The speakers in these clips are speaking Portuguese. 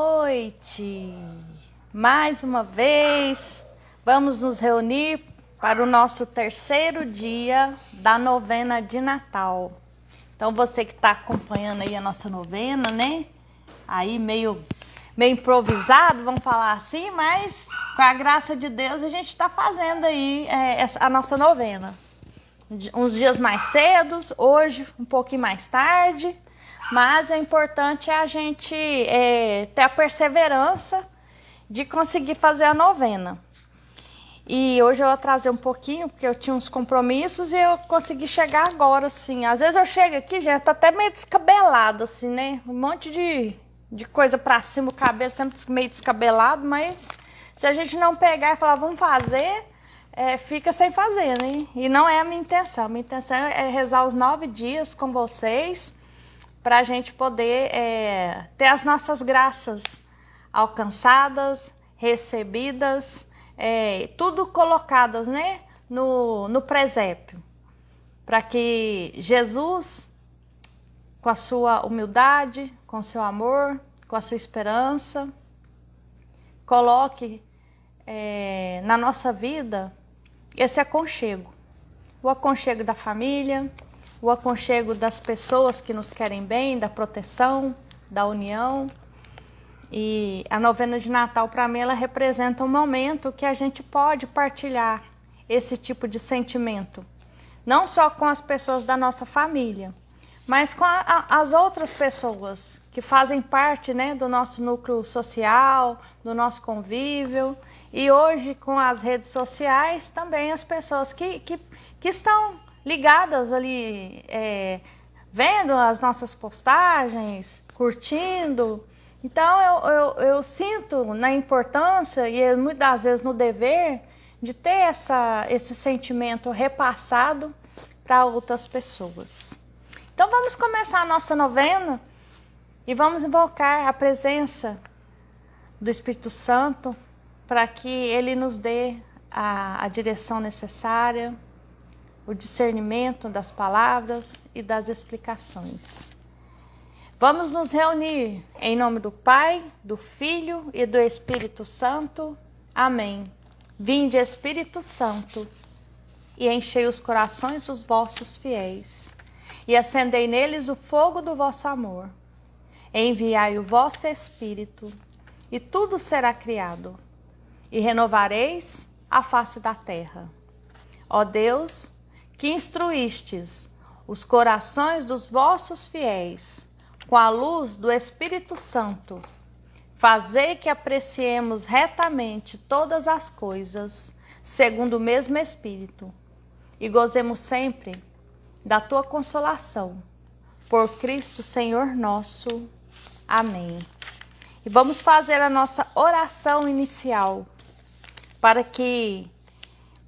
noite! Mais uma vez, vamos nos reunir para o nosso terceiro dia da novena de Natal. Então, você que está acompanhando aí a nossa novena, né? Aí meio improvisado, vamos falar assim, mas com a graça de Deus a gente está fazendo aí a nossa novena. Uns dias mais cedos, hoje um pouquinho mais tarde, mas o importante é a gente ter a perseverança de conseguir fazer a novena. E hoje eu vou trazer um pouquinho, porque eu tinha uns compromissos e eu consegui chegar agora, assim. Às vezes eu chego aqui, já tá até meio descabelado, assim, né? Um monte de coisa pra cima, o cabelo sempre meio descabelado, mas se a gente não pegar e falar, vamos fazer, fica sem fazer, né? E não é a minha intenção. A minha intenção é rezar os 9 dias com vocês, pra gente poder ter as nossas graças alcançadas, recebidas, tudo colocadas, né, no presépio, para que Jesus, com a sua humildade, com o seu amor, com a sua esperança, coloque na nossa vida esse aconchego, o aconchego da família, o aconchego das pessoas que nos querem bem, da proteção, da união. E a novena de Natal, para mim, ela representa um momento que a gente pode partilhar esse tipo de sentimento. Não só com as pessoas da nossa família, mas com as outras pessoas que fazem parte, né, do nosso núcleo social, do nosso convívio. E hoje, com as redes sociais, também as pessoas que estão ligadas ali, vendo as nossas postagens, curtindo. Então eu sinto na importância e muitas vezes no dever de ter esse sentimento repassado para outras pessoas. Então vamos começar a nossa novena e vamos invocar a presença do Espírito Santo para que ele nos dê a direção necessária, o discernimento das palavras e das explicações. Vamos nos reunir em nome do Pai, do Filho e do Espírito Santo. Amém. Vinde, Espírito Santo, e enchei os corações dos vossos fiéis, e acendei neles o fogo do vosso amor. Enviai o vosso Espírito, e tudo será criado, e renovareis a face da terra. Ó Deus, que instruístes os corações dos vossos fiéis, com a luz do Espírito Santo, fazei que apreciemos retamente todas as coisas, segundo o mesmo Espírito, e gozemos sempre da tua consolação. Por Cristo Senhor nosso. Amém. E vamos fazer a nossa oração inicial, para que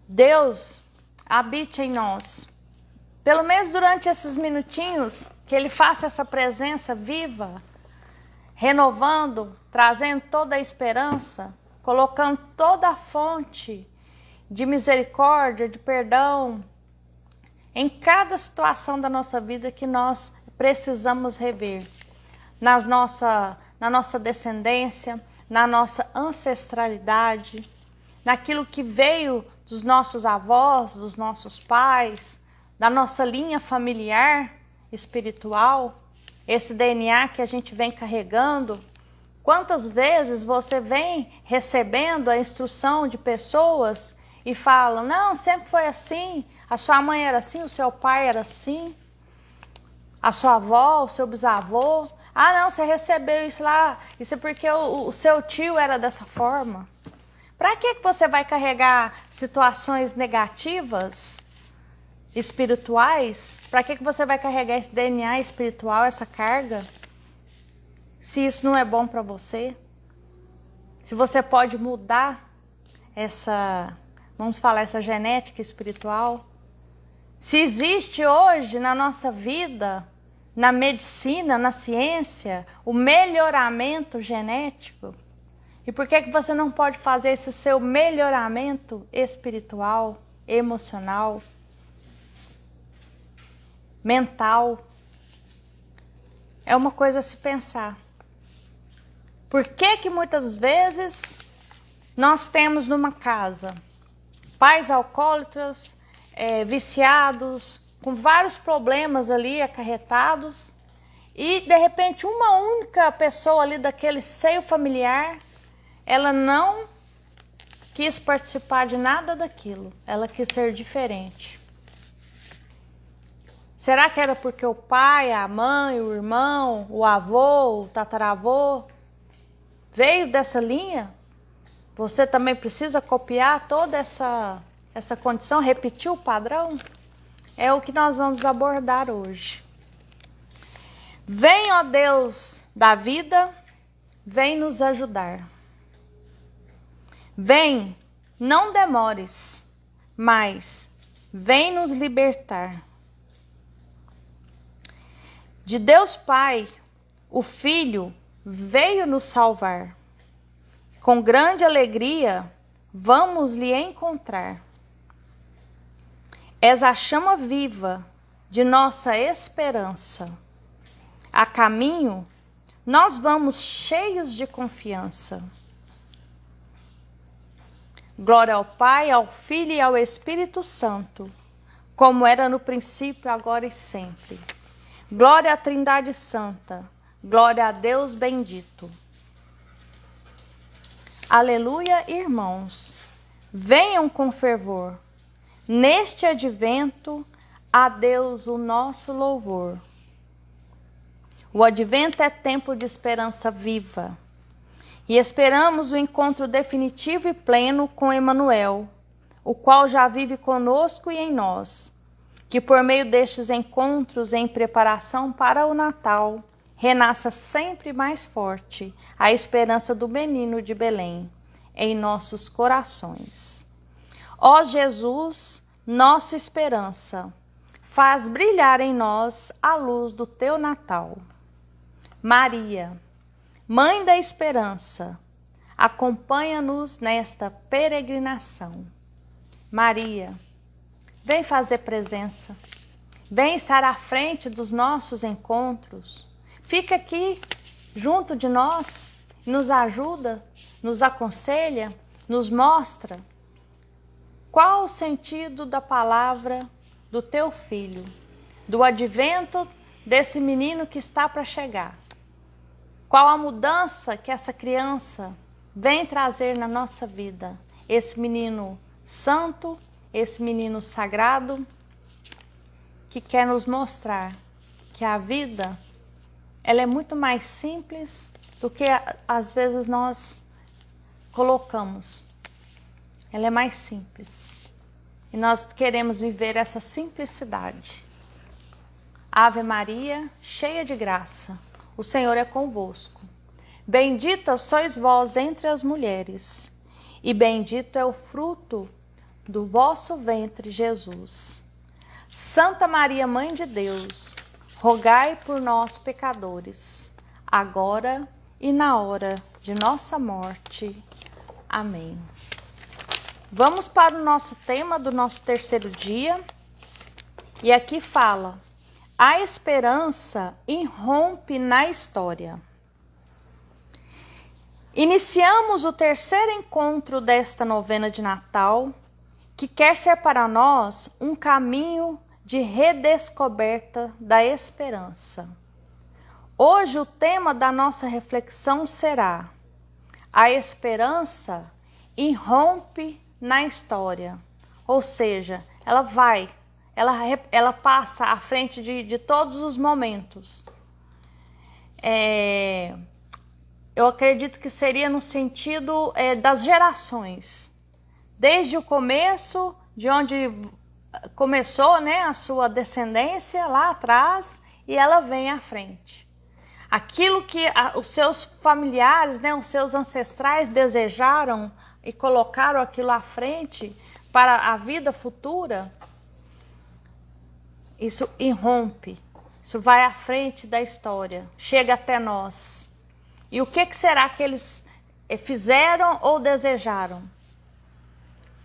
Deus habite em nós, pelo menos durante esses minutinhos, que Ele faça essa presença viva, renovando, trazendo toda a esperança, colocando toda a fonte de misericórdia, de perdão, em cada situação da nossa vida que nós precisamos rever, na nossa descendência, na nossa ancestralidade, naquilo que veio dos nossos avós, dos nossos pais, da nossa linha familiar espiritual, esse DNA que a gente vem carregando. Quantas vezes você vem recebendo a instrução de pessoas e fala, não, sempre foi assim, a sua mãe era assim, o seu pai era assim, a sua avó, o seu bisavô, não, você recebeu isso lá, isso é porque o seu tio era dessa forma. Para que você vai carregar situações negativas espirituais? Para que você vai carregar esse DNA espiritual, essa carga? Se isso não é bom para você? Se você pode mudar essa genética espiritual? Se existe hoje na nossa vida, na medicina, na ciência, o melhoramento genético, e por que você não pode fazer esse seu melhoramento espiritual, emocional, mental? É uma coisa a se pensar. Por que que muitas vezes nós temos numa casa pais alcoólatras, viciados, com vários problemas ali acarretados, e de repente uma única pessoa ali daquele seio familiar, ela não quis participar de nada daquilo, ela quis ser diferente. Será que era porque o pai, a mãe, o irmão, o avô, o tataravô veio dessa linha? Você também precisa copiar toda essa condição, repetir o padrão? É o que nós vamos abordar hoje. Vem, ó Deus da vida, vem nos ajudar. Vem, não demores, mas vem nos libertar. De Deus Pai, o Filho veio nos salvar. Com grande alegria, vamos lhe encontrar. És a chama viva de nossa esperança. A caminho, nós vamos cheios de confiança. Glória ao Pai, ao Filho e ao Espírito Santo, como era no princípio, agora e sempre. Glória à Trindade Santa, glória a Deus bendito. Aleluia, irmãos, venham com fervor, neste advento, a Deus o nosso louvor. O advento é tempo de esperança viva, e esperamos o encontro definitivo e pleno com Emmanuel, o qual já vive conosco e em nós, que por meio destes encontros em preparação para o Natal, renasça sempre mais forte a esperança do menino de Belém em nossos corações. Ó Jesus, nossa esperança, faz brilhar em nós a luz do teu Natal. Maria, Mãe da Esperança, acompanha-nos nesta peregrinação. Maria, vem fazer presença, vem estar à frente dos nossos encontros. Fica aqui junto de nós, nos ajuda, nos aconselha, nos mostra qual o sentido da palavra do teu filho, do advento desse menino que está para chegar. Qual a mudança que essa criança vem trazer na nossa vida? Esse menino santo, esse menino sagrado, que quer nos mostrar que a vida, ela é muito mais simples do que às vezes nós colocamos. Ela é mais simples. E nós queremos viver essa simplicidade. Ave Maria, cheia de graça, o Senhor é convosco. Bendita sois vós entre as mulheres, e bendito é o fruto do vosso ventre, Jesus. Santa Maria, Mãe de Deus, rogai por nós, pecadores, agora e na hora de nossa morte. Amém. Vamos para o nosso tema do nosso terceiro dia. E aqui fala: a esperança irrompe na história. Iniciamos o terceiro encontro desta novena de Natal, que quer ser para nós um caminho de redescoberta da esperança. Hoje o tema da nossa reflexão será: a esperança irrompe na história. Ou seja, ela passa à frente de todos os momentos. Eu acredito que seria no sentido das gerações. Desde o começo, de onde começou, né, a sua descendência lá atrás, e ela vem à frente. Aquilo que os seus familiares, né, os seus ancestrais desejaram e colocaram aquilo à frente para a vida futura, isso irrompe, isso vai à frente da história, chega até nós. E o que será que eles fizeram ou desejaram?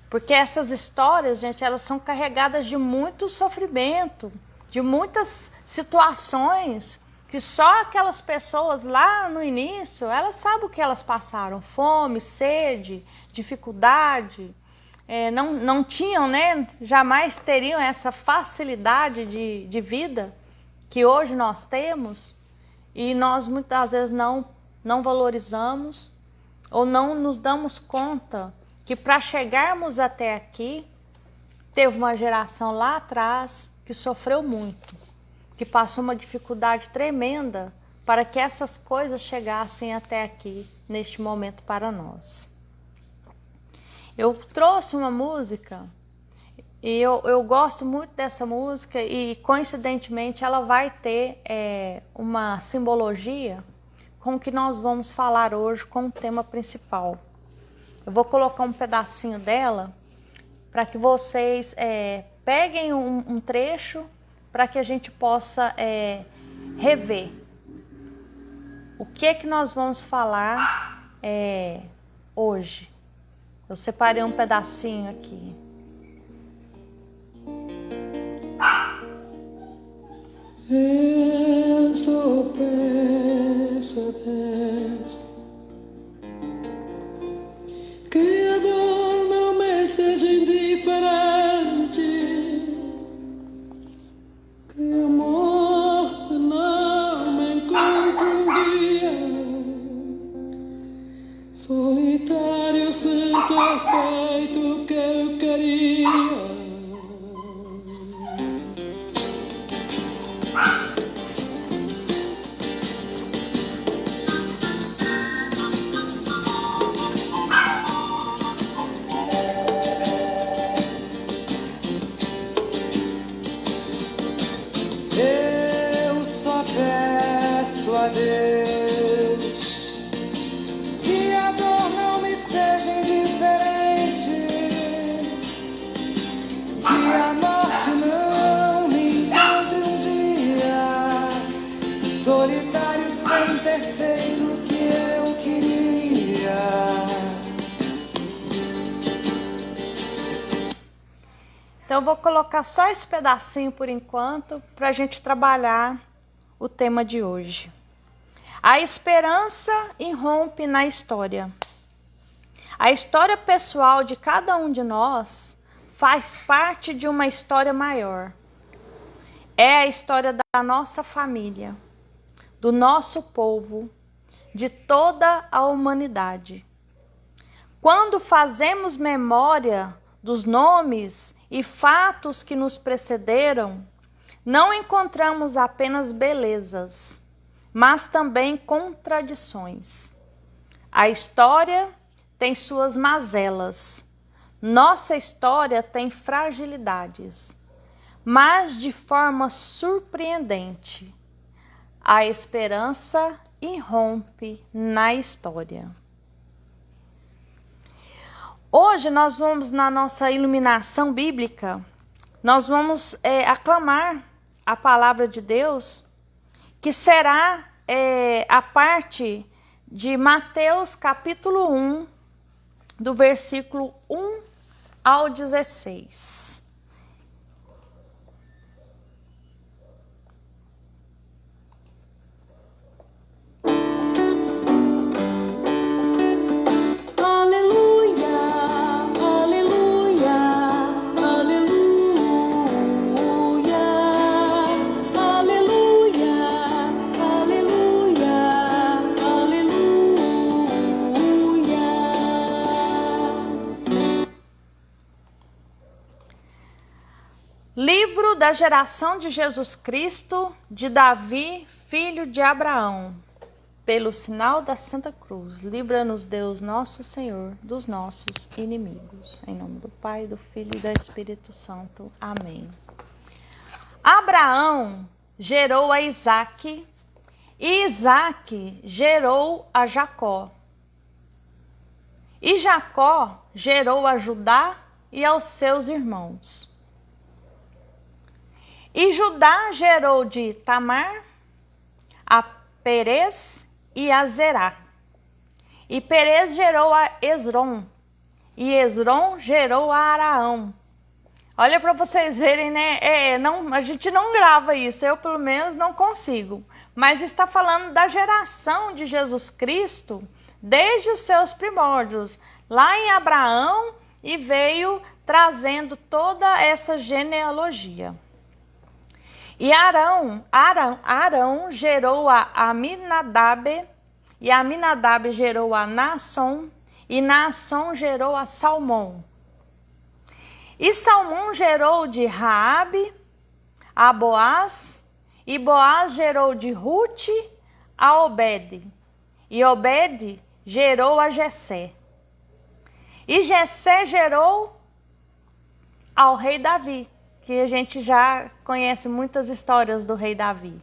Porque essas histórias, gente, elas são carregadas de muito sofrimento, de muitas situações que só aquelas pessoas lá no início, elas sabem o que elas passaram, fome, sede, dificuldade, não tinham, né, jamais teriam essa facilidade de vida que hoje nós temos, e nós muitas vezes não valorizamos ou não nos damos conta que para chegarmos até aqui, teve uma geração lá atrás que sofreu muito, que passou uma dificuldade tremenda para que essas coisas chegassem até aqui, neste momento para nós. Eu trouxe uma música, e eu gosto muito dessa música, e coincidentemente ela vai ter uma simbologia com o que nós vamos falar hoje com o tema principal. Eu vou colocar um pedacinho dela para que vocês peguem um trecho para que a gente possa rever o que nós vamos falar hoje. Eu separei um pedacinho aqui. Eu só peço que a dor não me seja indiferente, que a morte não me encontre um dia solitário sem ter feito o que eu queria. Eu só peço a Deus que a dor não me seja indiferente, que a morte não me encontre um dia solitário sem ter feito o que eu queria. Então eu vou colocar só esse pedacinho por enquanto para a gente trabalhar o tema de hoje. A esperança irrompe na história. A história pessoal de cada um de nós faz parte de uma história maior. É a história da nossa família, do nosso povo, de toda a humanidade. Quando fazemos memória dos nomes e fatos que nos precederam, não encontramos apenas belezas, mas também contradições. A história tem suas mazelas. Nossa história tem fragilidades, mas de forma surpreendente, a esperança irrompe na história. Hoje nós vamos, na nossa iluminação bíblica, nós vamos aclamar a palavra de Deus, que será a parte de Mateus capítulo 1, do versículo 1 ao 16. Livro da geração de Jesus Cristo, de Davi, filho de Abraão. Pelo sinal da Santa Cruz, livra-nos Deus nosso Senhor dos nossos inimigos. Em nome do Pai, do Filho e do Espírito Santo. Amém. Abraão gerou a Isaque, e Isaque gerou a Jacó. E Jacó gerou a Judá e aos seus irmãos. E Judá gerou de Tamar a Perez e a Zerá. E Perez gerou a Esrom. E Esrom gerou a Araão. Olha para vocês verem, né? A gente não grava isso. Eu, pelo menos, não consigo. mas está falando da geração de Jesus Cristo desde os seus primórdios, lá em Abraão, e veio trazendo toda essa genealogia. E Arão gerou a Aminadab, e Aminadab gerou a Naasson, e Naasson gerou a Salmão. E Salmão gerou de Raabe a Boaz, e Boaz gerou de Rute a Obed, e Obed gerou a Jessé. E Jessé gerou ao rei Davi, que a gente já conhece muitas histórias do rei Davi.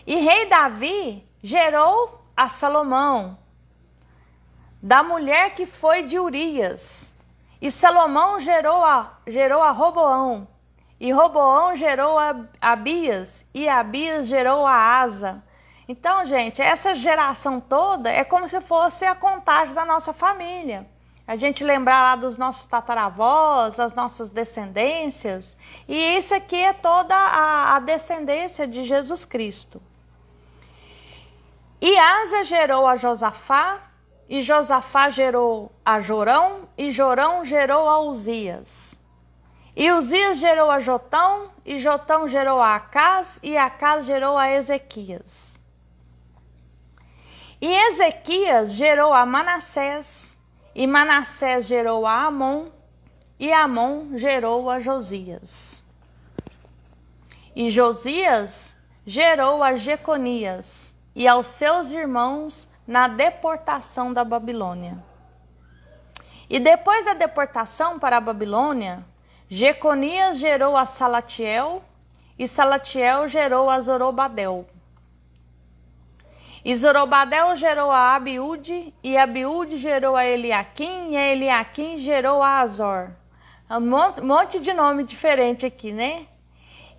E rei Davi gerou a Salomão, da mulher que foi de Urias. E Salomão gerou a Roboão, e Roboão gerou a Abias, e Abias gerou a Asa. Então, gente, essa geração toda é como se fosse a contagem da nossa família. A gente lembrar lá dos nossos tataravós, das nossas descendências. E isso aqui é toda a descendência de Jesus Cristo. E Asa gerou a Josafá, e Josafá gerou a Jorão, e Jorão gerou a Uzias. E Uzias gerou a Jotão, e Jotão gerou a Acás, e Acás gerou a Ezequias. E Ezequias gerou a Manassés, e Manassés gerou a Amon, e Amon gerou a Josias. E Josias gerou a Jeconias e aos seus irmãos na deportação da Babilônia. E depois da deportação para a Babilônia, Jeconias gerou a Salatiel, e Salatiel gerou a Zorobabel. E Zorobabel gerou a Abiúde, e Abiúde gerou a Eliaquim, e a Eliaquim gerou a Azor. Um monte de nome diferente aqui, né?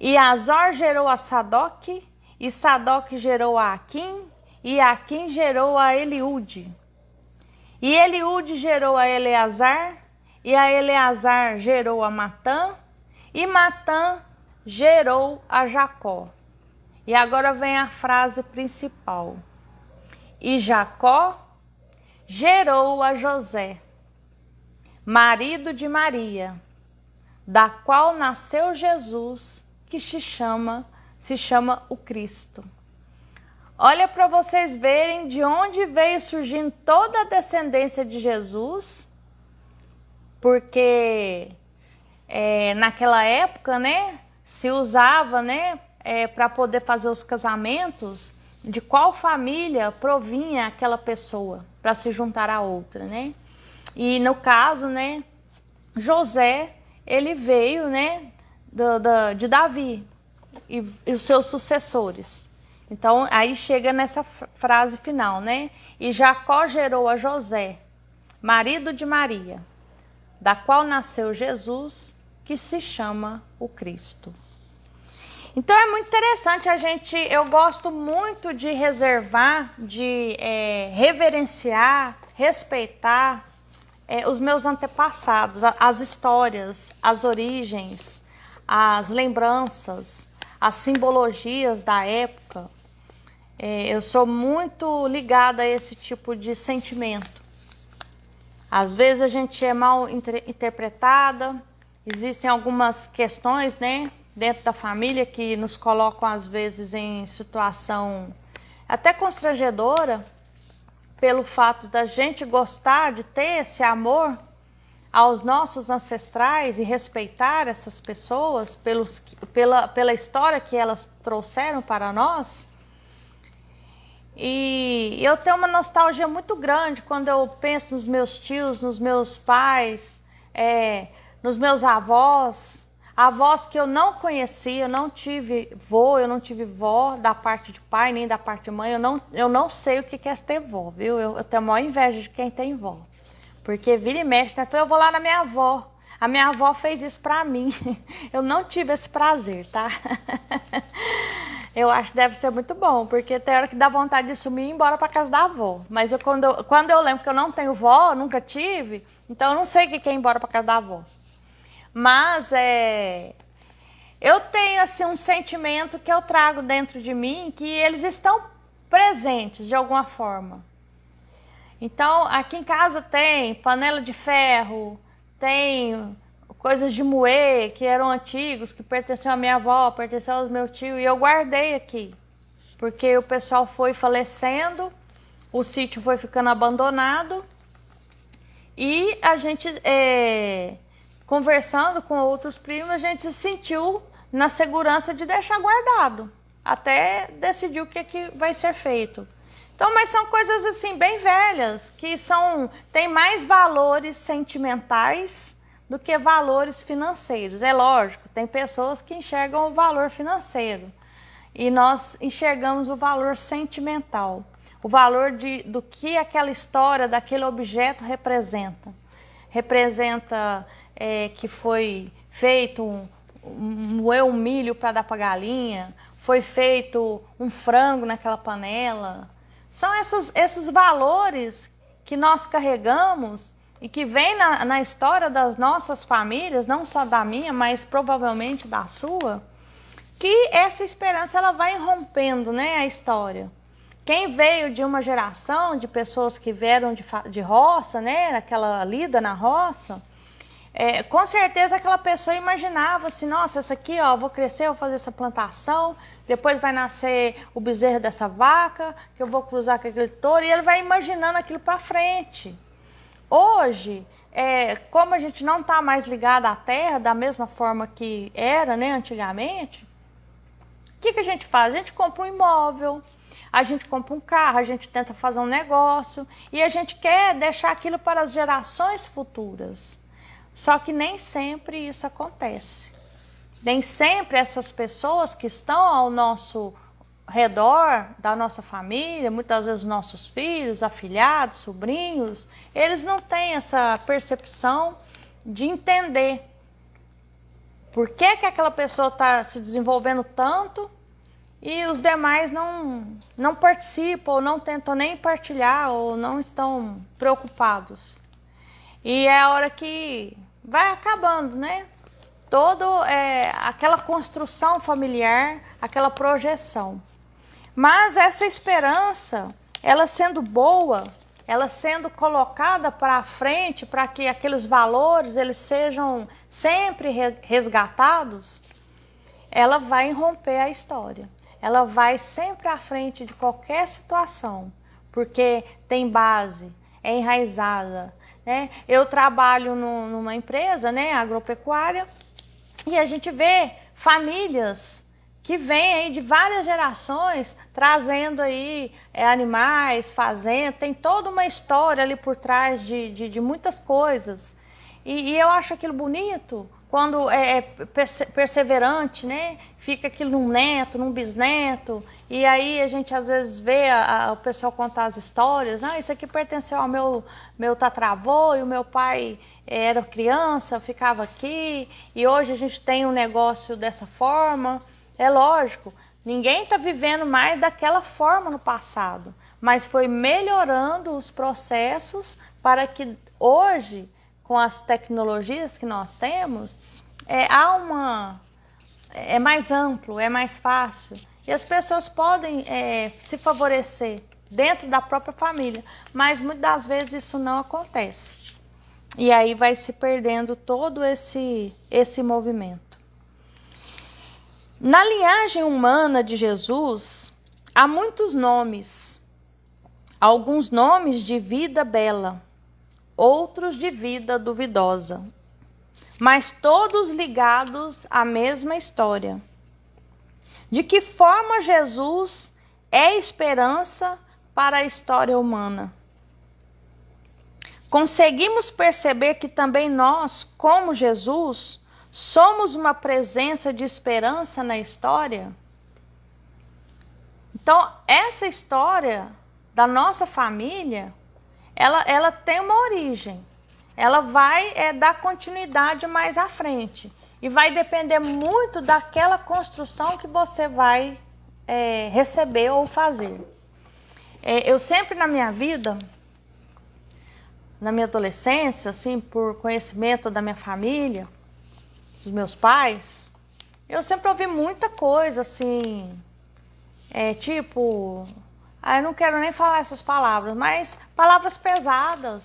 E Azor gerou a Sadoc, e Sadoc gerou a Aquim, e Aquim gerou a Eliúde. E Eliúde gerou a Eleazar, e a Eleazar gerou a Matã, e Matã gerou a Jacó. E agora vem a frase principal. E Jacó gerou a José, marido de Maria, da qual nasceu Jesus, que se chama o Cristo. Olha para vocês verem de onde veio surgindo toda a descendência de Jesus, porque naquela época, né, se usava, né, para poder fazer os casamentos, de qual família provinha aquela pessoa para se juntar a outra, né? E no caso, né, José, ele veio, né, de Davi e os seus sucessores. Então, aí chega nessa frase final, né? E Jacó gerou a José, marido de Maria, da qual nasceu Jesus, que se chama o Cristo. Então é muito interessante eu gosto muito de reservar, de reverenciar, respeitar os meus antepassados, as histórias, as origens, as lembranças, as simbologias da época. Eu sou muito ligada a esse tipo de sentimento. Às vezes a gente é mal interpretada, existem algumas questões, né, dentro da família que nos colocam às vezes em situação até constrangedora, pelo fato da gente gostar de ter esse amor aos nossos ancestrais e respeitar essas pessoas pela história que elas trouxeram para nós. E eu tenho uma nostalgia muito grande quando eu penso nos meus tios, nos meus pais, nos meus avós que eu não conhecia, eu não tive vô, eu não tive vó da parte de pai, nem da parte de mãe, eu não sei o que é ter vó, viu? Eu tenho a maior inveja de quem tem vó, porque vira e mexe, né? Então eu vou lá na minha avó, a minha avó fez isso pra mim, eu não tive esse prazer, tá? Eu acho que deve ser muito bom, porque tem hora que dá vontade de sumir e ir embora pra casa da avó, mas quando eu lembro que eu não tenho vó, nunca tive, então eu não sei o que é ir embora pra casa da avó. Mas eu tenho assim um sentimento que eu trago dentro de mim, que eles estão presentes de alguma forma. Então, aqui em casa tem panela de ferro, tem coisas de moer que eram antigos, que pertenciam à minha avó, pertenciam aos meus tios, e eu guardei aqui. Porque o pessoal foi falecendo, o sítio foi ficando abandonado, e a gente, conversando com outros primos, a gente se sentiu na segurança de deixar guardado, até decidir o que vai ser feito. Então, mas são coisas assim bem velhas, que tem mais valores sentimentais do que valores financeiros. É lógico, tem pessoas que enxergam o valor financeiro e nós enxergamos o valor sentimental, o valor do que aquela história, daquele objeto representa. Representa que foi feito moer um milho para dar para galinha, foi feito um frango naquela panela. São esses valores que nós carregamos e que vem na história das nossas famílias, não só da minha, mas provavelmente da sua, que essa esperança ela vai rompendo, né, a história. Quem veio de uma geração de pessoas que vieram de roça, né, aquela lida na roça, com certeza aquela pessoa imaginava assim, nossa, essa aqui, ó, vou crescer, vou fazer essa plantação, depois vai nascer o bezerro dessa vaca, que eu vou cruzar com aquele touro, e ele vai imaginando aquilo para frente. Hoje, como a gente não está mais ligado à terra da mesma forma que era, né, antigamente, o que a gente faz? A gente compra um imóvel, a gente compra um carro, a gente tenta fazer um negócio e a gente quer deixar aquilo para as gerações futuras. Só que nem sempre isso acontece. Nem sempre essas pessoas que estão ao nosso redor, da nossa família, muitas vezes nossos filhos, afilhados, sobrinhos, eles não têm essa percepção de entender por que aquela pessoa está se desenvolvendo tanto e os demais não participam, ou não tentam nem partilhar, ou não estão preocupados. E é a hora que vai acabando, né? Aquela construção familiar, aquela projeção. Mas essa esperança, ela sendo boa, ela sendo colocada para frente, para que aqueles valores eles sejam sempre resgatados, ela vai romper a história. Ela vai sempre à frente de qualquer situação, porque tem base, é enraizada, né? Eu trabalho numa empresa, né, agropecuária, e a gente vê famílias que vêm aí de várias gerações trazendo aí animais, fazendo, tem toda uma história ali por trás de muitas coisas. E eu acho aquilo bonito quando é perseverante, né? Fica aquilo num neto, num bisneto, e aí a gente às vezes vê o pessoal contar as histórias, isso aqui pertenceu ao meu tatravô, e o meu pai era criança, ficava aqui, e hoje a gente tem um negócio dessa forma. É lógico, ninguém está vivendo mais daquela forma no passado, mas foi melhorando os processos para que hoje, com as tecnologias que nós temos, é mais amplo, é mais fácil. E as pessoas podem se favorecer dentro da própria família, mas muitas das vezes isso não acontece. E aí vai se perdendo todo esse movimento. Na linhagem humana de Jesus, há muitos nomes. Alguns nomes de vida bela, outros de vida duvidosa, mas todos ligados à mesma história. De que forma Jesus é esperança para a história humana? Conseguimos perceber que também nós, como Jesus, somos uma presença de esperança na história? Então, essa história da nossa família, ela tem uma origem. Ela vai dar continuidade mais à frente. E vai depender muito daquela construção que você vai receber ou fazer. Eu sempre na minha vida, na minha adolescência, assim, por conhecimento da minha família, dos meus pais, Eu sempre ouvi muita coisa assim, tipo, eu não quero nem falar essas palavras, mas palavras pesadas.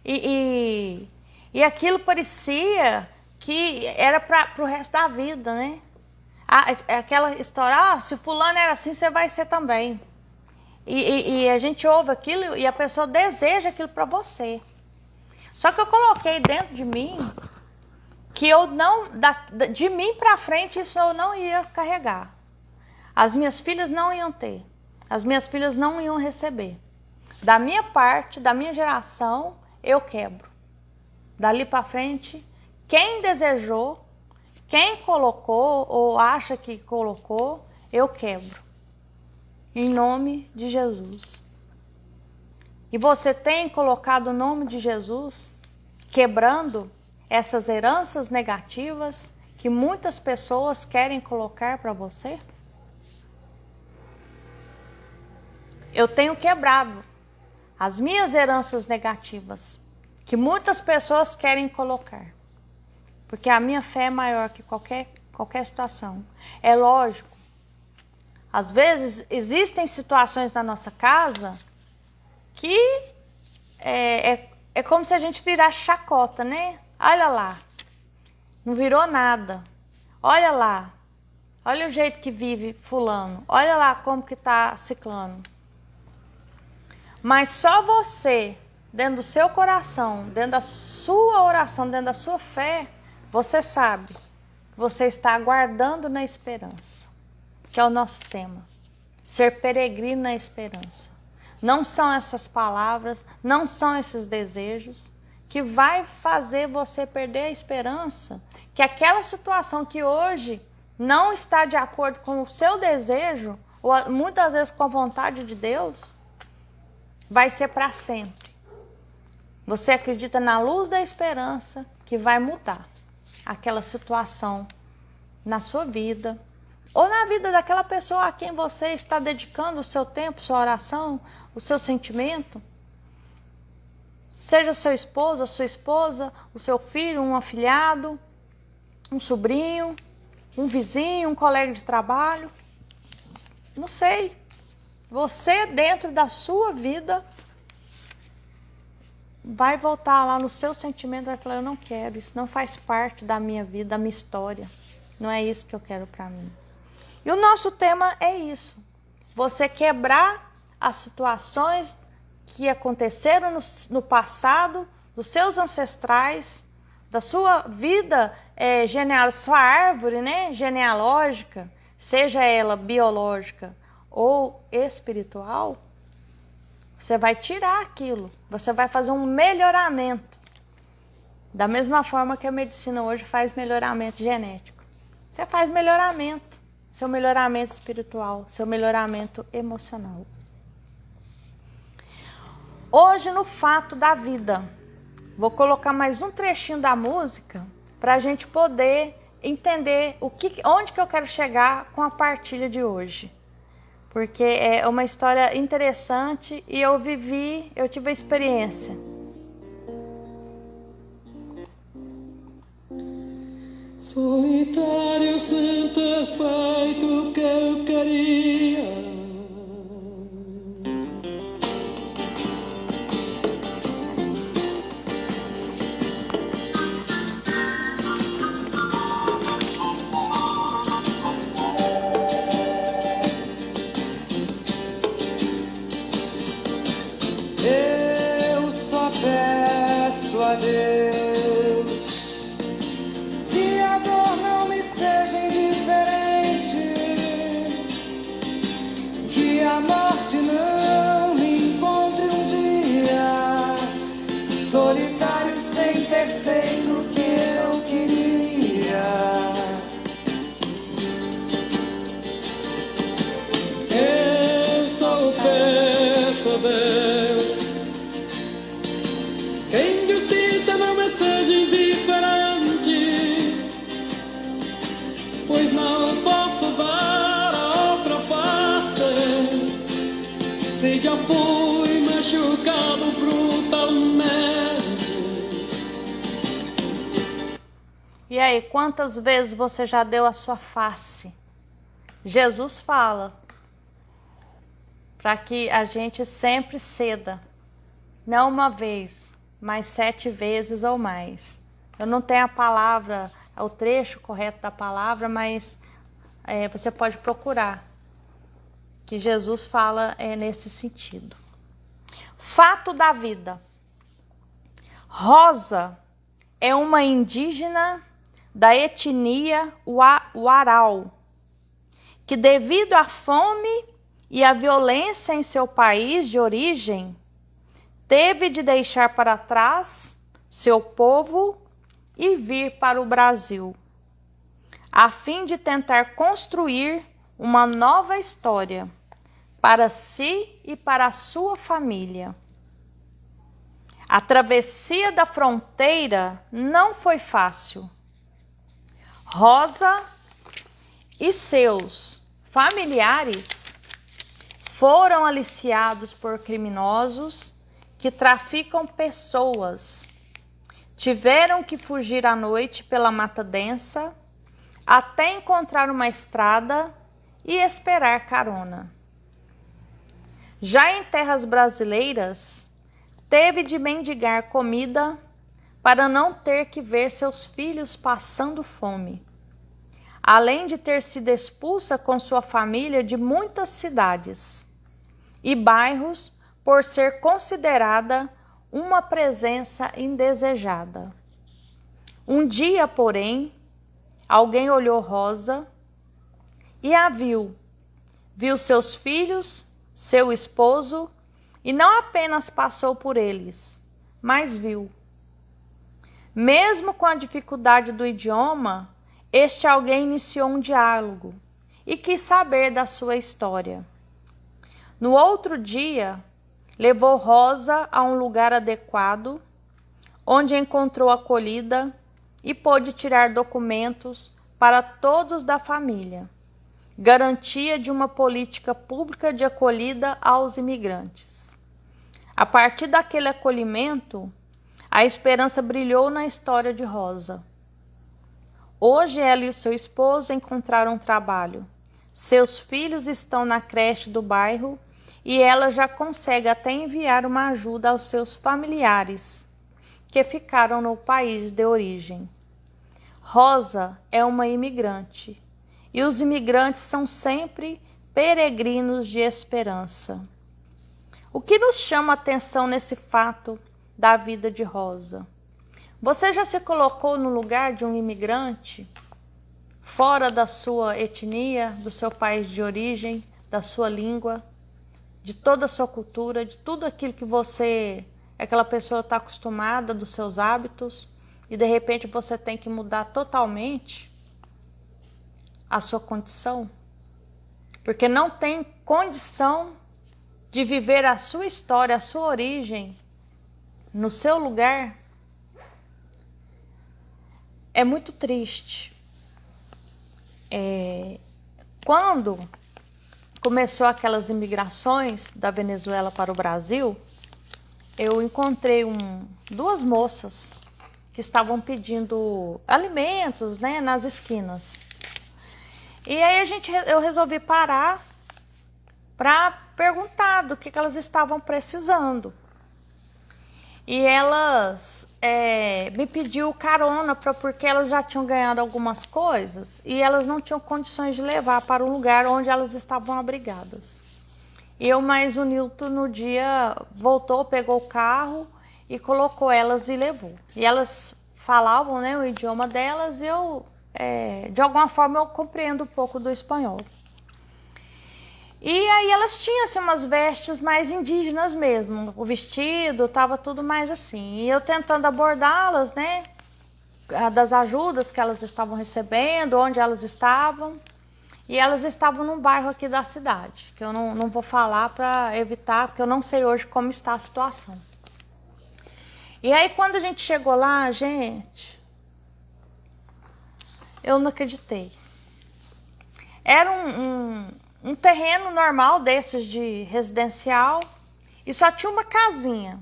E aquilo parecia que era para o resto da vida, né? Aquela história, se fulano era assim, você vai ser também. E a gente ouve aquilo e a pessoa deseja aquilo para você. Só que eu coloquei dentro de mim que eu não, de mim para frente, isso eu não ia carregar. As minhas filhas não iam ter. As minhas filhas não iam receber. Da minha parte, da minha geração, eu quebro. Dali para frente, quem desejou, quem colocou ou acha que colocou, eu quebro. Em nome de Jesus. E você tem colocado o nome de Jesus, quebrando essas heranças negativas que muitas pessoas querem colocar para você? Eu tenho quebrado as minhas heranças negativas que muitas pessoas querem colocar. Porque a minha fé é maior que qualquer situação. É lógico. Às vezes existem situações na nossa casa que é como se a gente virasse chacota, né? Olha lá, não virou nada. Olha lá, olha o jeito que vive fulano. Olha lá como que tá ciclano. Mas só você, dentro do seu coração, dentro da sua oração, dentro da sua fé, você sabe que você está aguardando na esperança, que é o nosso tema. Ser peregrino na esperança. Não são essas palavras, não são esses desejos que vai fazer você perder a esperança, que aquela situação que hoje não está de acordo com o seu desejo, ou muitas vezes com a vontade de Deus, vai ser para sempre. Você acredita na luz da esperança que vai mudar aquela situação na sua vida, ou na vida daquela pessoa a quem você está dedicando o seu tempo, sua oração, o seu sentimento. Seja seu esposo, sua esposa, o seu filho, um afilhado, um sobrinho, um vizinho, um colega de trabalho. Não sei. Você, dentro da sua vida, vai voltar lá no seu sentimento e vai falar, eu não quero, isso não faz parte da minha vida, da minha história. Não é isso que eu quero para mim. E o nosso tema é isso. Você quebrar as situações que aconteceram no passado, dos seus ancestrais, da sua vida genealógica, sua árvore, né, genealógica, seja ela biológica ou espiritual, você vai tirar aquilo, você vai fazer um melhoramento. Da mesma forma que a medicina hoje faz melhoramento genético. Você faz melhoramento, seu melhoramento espiritual, seu melhoramento emocional. Hoje, no fato da vida, vou colocar mais um trechinho da música para a gente poder entender onde que eu quero chegar com a partilha de hoje. Porque é uma história interessante e eu tive a experiência. Solitário sem ter feito o que eu queria. Eu só peço a Deus que a dor não me seja indiferente, que a morte não me encontre um dia solitário sem ter feito o que eu queria. Eu só peço a Deus que a injustiça não me seja indiferente, pois não posso dar a outra face, se já fui machucado brutalmente. E aí, quantas vezes você já deu a sua face? Jesus fala para que a gente sempre ceda, não uma vez, mas 7 vezes ou mais. Eu não tenho a palavra, o trecho correto da palavra, mas você pode procurar, que Jesus fala nesse sentido. Fato da vida. Rosa é uma indígena da etnia Warau, que devido à fome e à violência em seu país de origem, teve de deixar para trás seu povo e vir para o Brasil, a fim de tentar construir uma nova história para si e para a sua família. A travessia da fronteira não foi fácil. Rosa e seus familiares foram aliciados por criminosos que traficam pessoas. Tiveram que fugir à noite pela mata densa até encontrar uma estrada e esperar carona. Já em terras brasileiras, teve de mendigar comida para não ter que ver seus filhos passando fome, além de ter sido expulsa com sua família de muitas cidades e bairros por ser considerada uma presença indesejada. Um dia, porém, alguém olhou Rosa e a viu. Viu seus filhos, seu esposo, e não apenas passou por eles, mas viu. Mesmo com a dificuldade do idioma, este alguém iniciou um diálogo e quis saber da sua história. No outro dia, levou Rosa a um lugar adequado, onde encontrou acolhida e pôde tirar documentos para todos da família, garantia de uma política pública de acolhida aos imigrantes. A partir daquele acolhimento, a esperança brilhou na história de Rosa. Hoje ela e o seu esposo encontraram trabalho. Seus filhos estão na creche do bairro e ela já consegue até enviar uma ajuda aos seus familiares que ficaram no país de origem. Rosa é uma imigrante e os imigrantes são sempre peregrinos de esperança. O que nos chama a atenção nesse fato da vida de Rosa? Você já se colocou no lugar de um imigrante, fora da sua etnia, do seu país de origem, da sua língua, de toda a sua cultura, de tudo aquilo que aquela pessoa está acostumada, dos seus hábitos, e de repente você tem que mudar totalmente a sua condição, porque não tem condição de viver a sua história, a sua origem, no seu lugar? É muito triste. Quando começou aquelas imigrações da Venezuela para o Brasil, eu encontrei duas moças que estavam pedindo alimentos, né, nas esquinas. E aí eu resolvi parar para perguntar do que elas estavam precisando. E elas me pediu carona porque elas já tinham ganhado algumas coisas e elas não tinham condições de levar para o lugar onde elas estavam abrigadas. Mas o Nilton no dia voltou, pegou o carro e colocou elas e levou. E elas falavam, né, o idioma delas e de alguma forma eu compreendo um pouco do espanhol. E aí elas tinham assim, umas vestes mais indígenas mesmo, o vestido estava tudo mais assim. E eu tentando abordá-las, né, das ajudas que elas estavam recebendo, onde elas estavam. E elas estavam num bairro aqui da cidade, que eu não vou falar para evitar, porque eu não sei hoje como está a situação. E aí quando a gente chegou lá, gente, eu não acreditei. Era um terreno normal desses de residencial e só tinha uma casinha,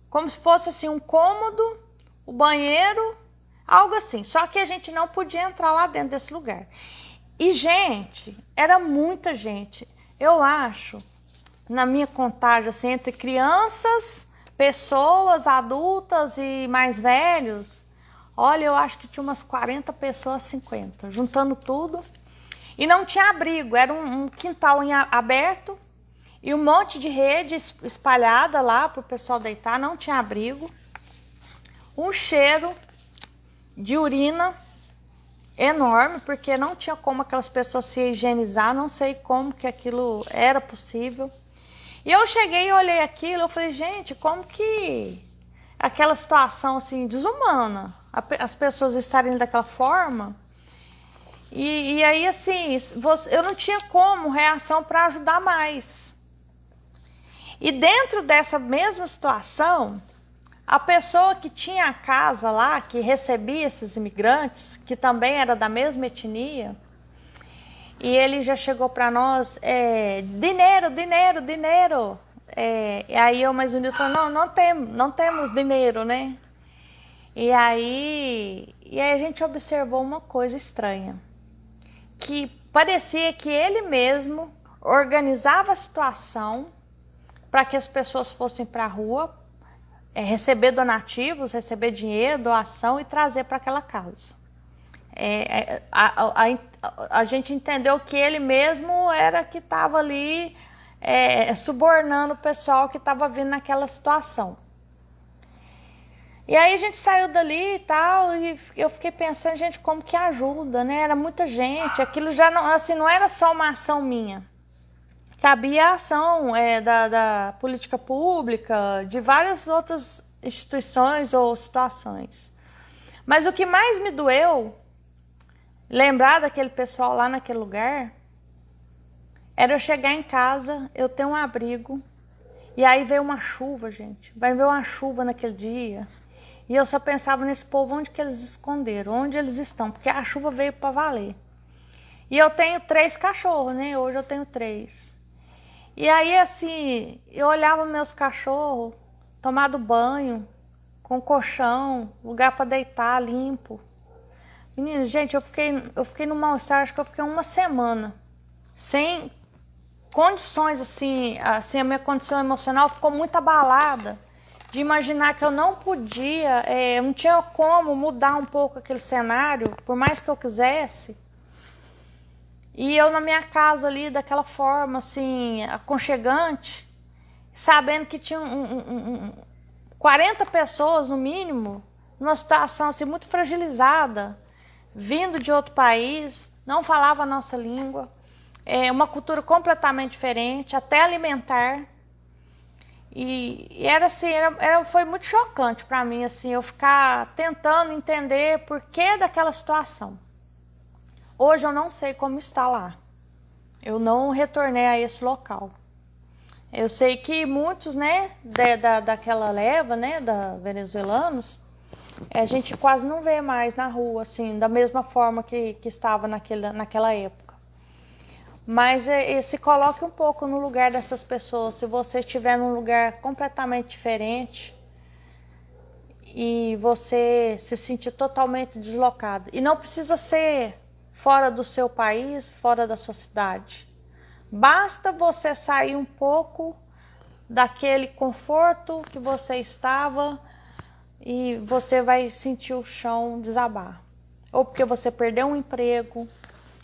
como se fosse assim um cômodo, o banheiro, Algo assim, só que a gente não podia entrar lá dentro desse lugar. E, gente, era muita gente. Eu acho, na minha contagem, assim, entre crianças, pessoas adultas e mais velhos, olha, eu acho que tinha umas 40 pessoas, 50, juntando tudo. E não tinha abrigo, era um quintal aberto e um monte de rede espalhada lá para o pessoal deitar, não tinha abrigo. Um cheiro de urina enorme, porque não tinha como aquelas pessoas se higienizar, não sei como que aquilo era possível. E eu cheguei e olhei aquilo, eu falei, gente, como que aquela situação assim desumana, as pessoas estarem daquela forma. E aí assim, eu não tinha como reação para ajudar mais. E dentro dessa mesma situação, a pessoa que tinha a casa lá, que recebia esses imigrantes, que também era da mesma etnia, e ele já chegou para nós, dinheiro, dinheiro, dinheiro. E aí eu mais unido falou, não temos dinheiro, né? E aí a gente observou uma coisa estranha, que parecia que ele mesmo organizava a situação para que as pessoas fossem para a rua, receber donativos, receber dinheiro, doação e trazer para aquela casa. A gente entendeu que ele mesmo era que estava ali subornando o pessoal que estava vindo naquela situação. E aí a gente saiu dali e tal, e eu fiquei pensando, gente, como que ajuda, né? Era muita gente, aquilo já não, assim, não era só uma ação minha. Cabia a ação da política pública, de várias outras instituições ou situações. Mas o que mais me doeu, lembrar daquele pessoal lá naquele lugar, era eu chegar em casa, eu ter um abrigo, e aí veio uma chuva, gente. Vai ver uma chuva naquele dia. E eu só pensava nesse povo, onde que eles esconderam, onde eles estão, porque a chuva veio para valer. E eu tenho 3 cachorros, né? Hoje eu tenho 3. E aí, assim, eu olhava meus cachorros, tomado banho, com colchão, lugar para deitar, limpo. Menina, gente, eu fiquei no mal-estar, acho que eu fiquei uma semana, sem condições, assim, a minha condição emocional ficou muito abalada, de imaginar que eu não podia, não tinha como mudar um pouco aquele cenário, por mais que eu quisesse. E eu na minha casa ali, daquela forma, assim, aconchegante, sabendo que tinha 40 pessoas, no mínimo, numa situação assim, muito fragilizada, vindo de outro país, não falava a nossa língua, uma cultura completamente diferente, até alimentar. E era assim, foi muito chocante para mim, assim, eu ficar tentando entender por que daquela situação. Hoje eu não sei como está lá. Eu não retornei a esse local. Eu sei que muitos, né, daquela leva, né, da venezuelanos, a gente quase não vê mais na rua, assim, da mesma forma que estava naquela época. Mas se coloque um pouco no lugar dessas pessoas. Se você estiver num lugar completamente diferente e você se sentir totalmente deslocado. E não precisa ser fora do seu país, fora da sua cidade. Basta você sair um pouco daquele conforto que você estava e você vai sentir o chão desabar. Ou porque você perdeu um emprego,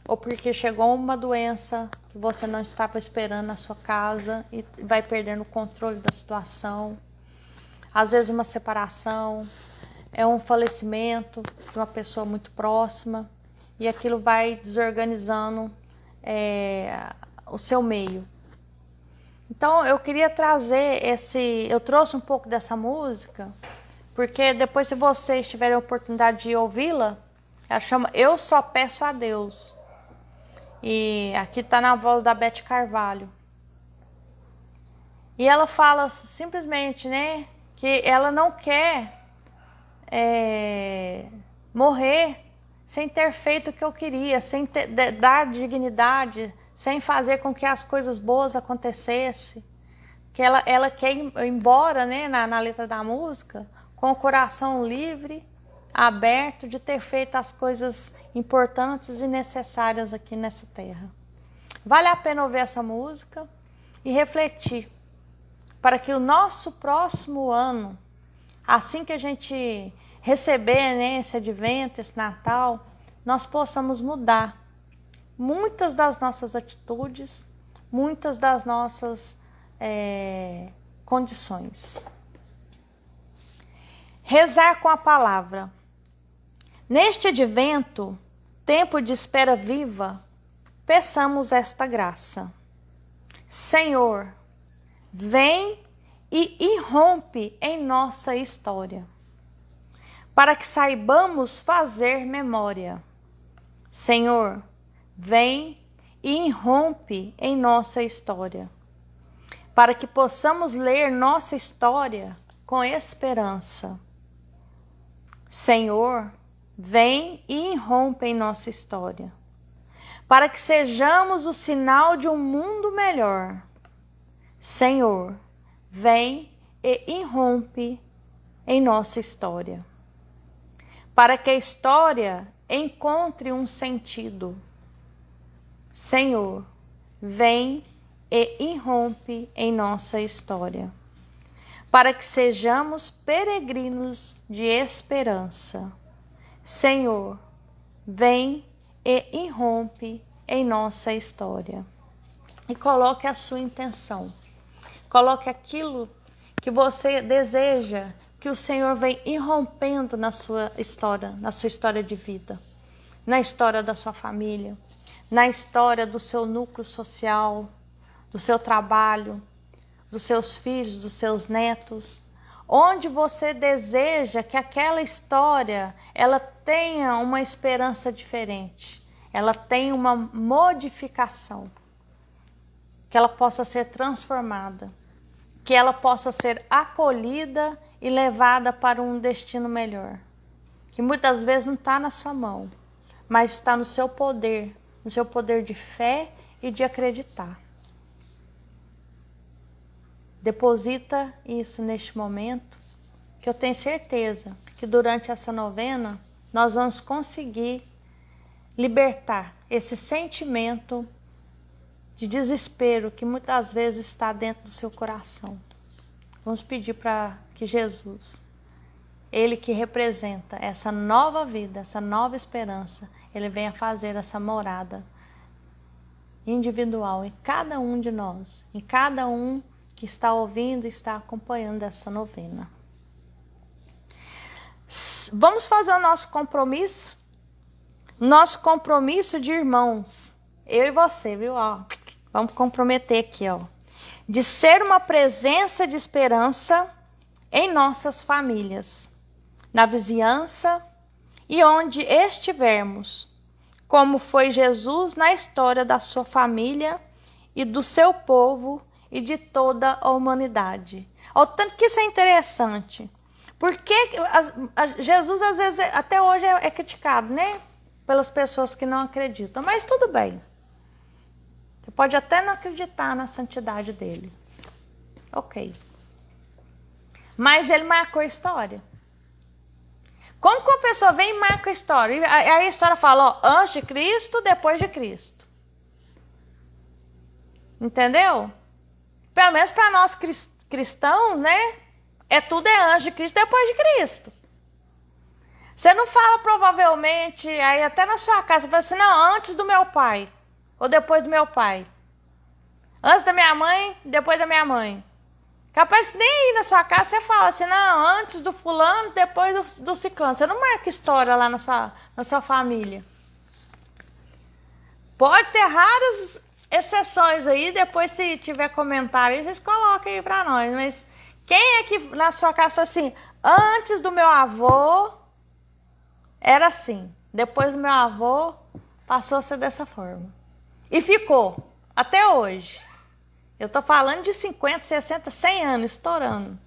ou porque chegou uma doença que você não estava esperando na sua casa e vai perdendo o controle da situação. Às vezes uma separação, um falecimento de uma pessoa muito próxima e aquilo vai desorganizando o seu meio. Então eu queria trazer eu trouxe um pouco dessa música, porque depois, se vocês tiverem a oportunidade de ouvi-la, ela chama Eu Só Peço a Deus. E aqui está na voz da Beth Carvalho. E ela fala simplesmente, né, que ela não quer morrer sem ter feito o que eu queria, sem dar dignidade, sem fazer com que as coisas boas acontecessem. Que ela quer ir embora, né, na letra da música, com o coração livre, aberto, de ter feito as coisas importantes e necessárias aqui nessa terra. Vale a pena ouvir essa música e refletir, para que o nosso próximo ano, assim que a gente receber, né, esse advento, esse Natal, nós possamos mudar muitas das nossas atitudes, muitas das nossas condições. Rezar com a palavra. Neste advento, tempo de espera viva, peçamos esta graça. Senhor, vem e irrompe em nossa história, para que saibamos fazer memória. Senhor, vem e irrompe em nossa história, para que possamos ler nossa história com esperança. Senhor, vem e irrompe em nossa história, para que sejamos o sinal de um mundo melhor. Senhor, vem e irrompe em nossa história, para que a história encontre um sentido. Senhor, vem e irrompe em nossa história, para que sejamos peregrinos de esperança. Senhor, vem e irrompe em nossa história. E coloque a sua intenção. Coloque aquilo que você deseja que o Senhor venha irrompendo na sua história de vida, na história da sua família, na história do seu núcleo social, do seu trabalho, dos seus filhos, dos seus netos, onde você deseja que aquela história ela tenha uma esperança diferente, ela tenha uma modificação, que ela possa ser transformada, que ela possa ser acolhida e levada para um destino melhor, que muitas vezes não está na sua mão, mas está no seu poder de fé e de acreditar. Deposita isso neste momento, que eu tenho certeza que durante essa novena nós vamos conseguir libertar esse sentimento de desespero que muitas vezes está dentro do seu coração. Vamos pedir para que Jesus, Ele que representa essa nova vida, essa nova esperança, Ele venha fazer essa morada individual em cada um de nós, em cada um que está ouvindo e está acompanhando essa novena. Vamos fazer o nosso compromisso de irmãos, eu e você, viu? Ó, vamos comprometer aqui, ó, de ser uma presença de esperança em nossas famílias, na vizinhança e onde estivermos, como foi Jesus na história da sua família e do seu povo e de toda a humanidade. O tanto que isso é interessante, porque Jesus às vezes até hoje é criticado, né, pelas pessoas que não acreditam, mas tudo bem. Você pode até não acreditar na santidade dele, ok, mas ele marcou a história. Como que uma pessoa vem e marca a história? E aí a história fala, ó, antes de Cristo, depois de Cristo. Entendeu? Pelo menos para nós cristãos, né? Tudo é antes de Cristo, depois de Cristo. Você não fala provavelmente, aí até na sua casa, você fala assim, não, antes do meu pai, ou depois do meu pai. Antes da minha mãe, depois da minha mãe. Capaz que nem aí na sua casa você fala assim, não, antes do fulano, depois do ciclano. Você não marca história lá na sua família. Pode ter raras exceções aí, depois se tiver comentário aí, vocês colocam aí pra nós. Mas quem é que na sua casa fala assim, antes do meu avô era assim, depois do meu avô passou a ser dessa forma. E ficou, até hoje. Eu estou falando de 50, 60, 100 anos, estourando.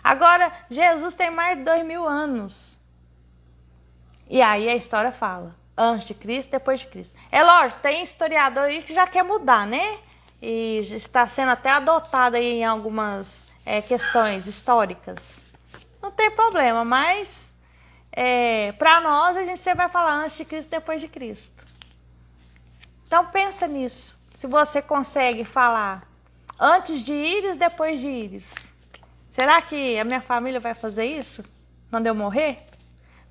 Agora, Jesus tem mais de 2000 anos. E aí a história fala, antes de Cristo, depois de Cristo. É lógico, tem historiador aí que já quer mudar, né? E está sendo até adotado aí em algumas questões históricas. Não tem problema, mas para nós, a gente sempre vai falar antes de Cristo, depois de Cristo. Então pensa nisso. Se você consegue falar antes de Íris, depois de Íris. Será que a minha família vai fazer isso quando eu morrer?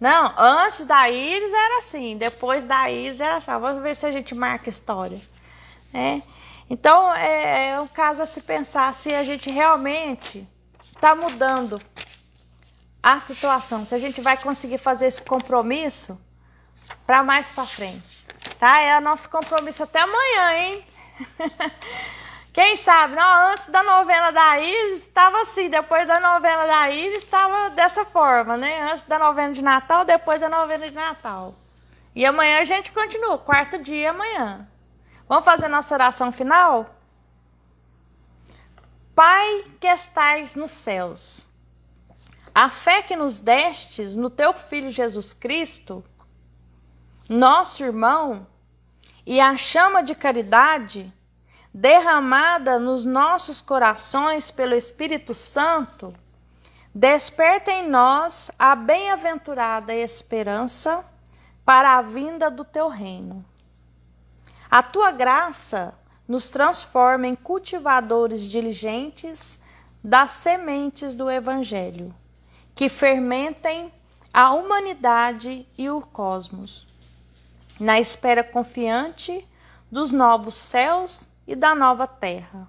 Não, antes da Íris era assim, depois da Íris era assim. Vamos ver se a gente marca a história. Então, é um caso a se pensar se a gente realmente está mudando a situação, se a gente vai conseguir fazer esse compromisso para mais para frente, tá? É o nosso compromisso até amanhã, hein? Quem sabe, não, antes da novena da Íris estava assim, depois da novena da Íris estava dessa forma, né? Antes da novena de Natal, depois da novena de Natal. E amanhã a gente continua, quarto dia amanhã. Vamos fazer nossa oração final? Pai que estais nos céus, a fé que nos destes no teu Filho Jesus Cristo, nosso irmão, e a chama de caridade derramada nos nossos corações pelo Espírito Santo, desperta em nós a bem-aventurada esperança para a vinda do teu reino. A tua graça nos transforma em cultivadores diligentes das sementes do Evangelho, que fermentem a humanidade e o cosmos, na espera confiante dos novos céus e da nova terra,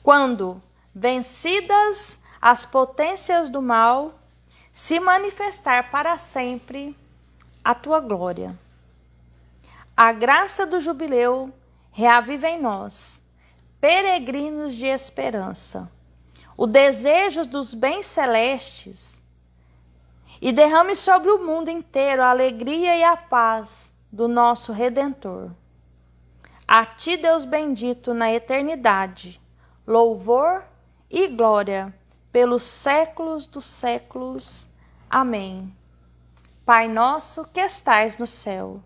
quando, vencidas as potências do mal, se manifestar para sempre a tua glória. A graça do jubileu reaviva em nós, peregrinos de esperança, o desejo dos bens celestes, e derrame sobre o mundo inteiro a alegria e a paz do nosso Redentor. A ti, Deus bendito na eternidade, louvor e glória pelos séculos dos séculos. Amém. Pai nosso que estais no céu,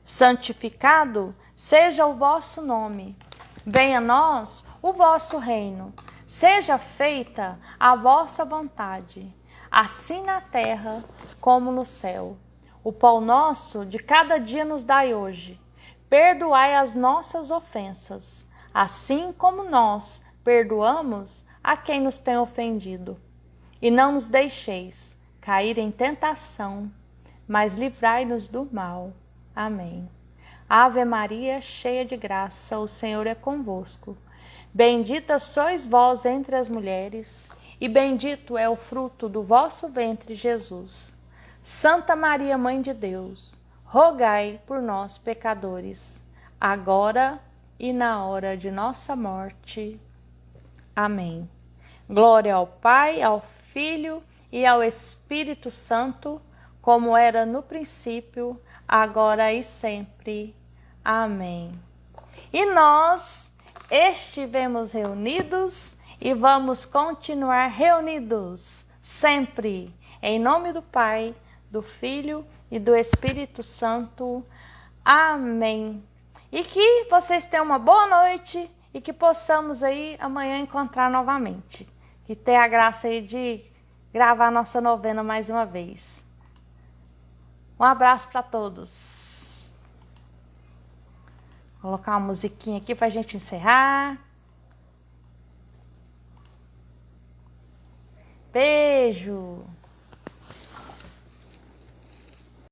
santificado seja o vosso nome. Venha a nós o vosso reino. Seja feita a vossa vontade, assim na terra como no céu. O pão nosso de cada dia nos dai hoje. Perdoai as nossas ofensas, assim como nós perdoamos a quem nos tem ofendido. E não nos deixeis cair em tentação, mas livrai-nos do mal. Amém. Ave Maria, cheia de graça, o Senhor é convosco. Bendita sois vós entre as mulheres, e bendito é o fruto do vosso ventre, Jesus. Santa Maria, Mãe de Deus, rogai por nós, pecadores, agora e na hora de nossa morte. Amém. Glória ao Pai, ao Filho e ao Espírito Santo, como era no princípio, agora e sempre. Amém. E nós estivemos reunidos e vamos continuar reunidos sempre, em nome do Pai, do Filho e do Espírito Santo. Amém. E que vocês tenham uma boa noite e que possamos aí amanhã encontrar novamente. Que tenha a graça aí de gravar nossa novena mais uma vez. Um abraço para todos. Vou colocar uma musiquinha aqui para a gente encerrar. Beijo!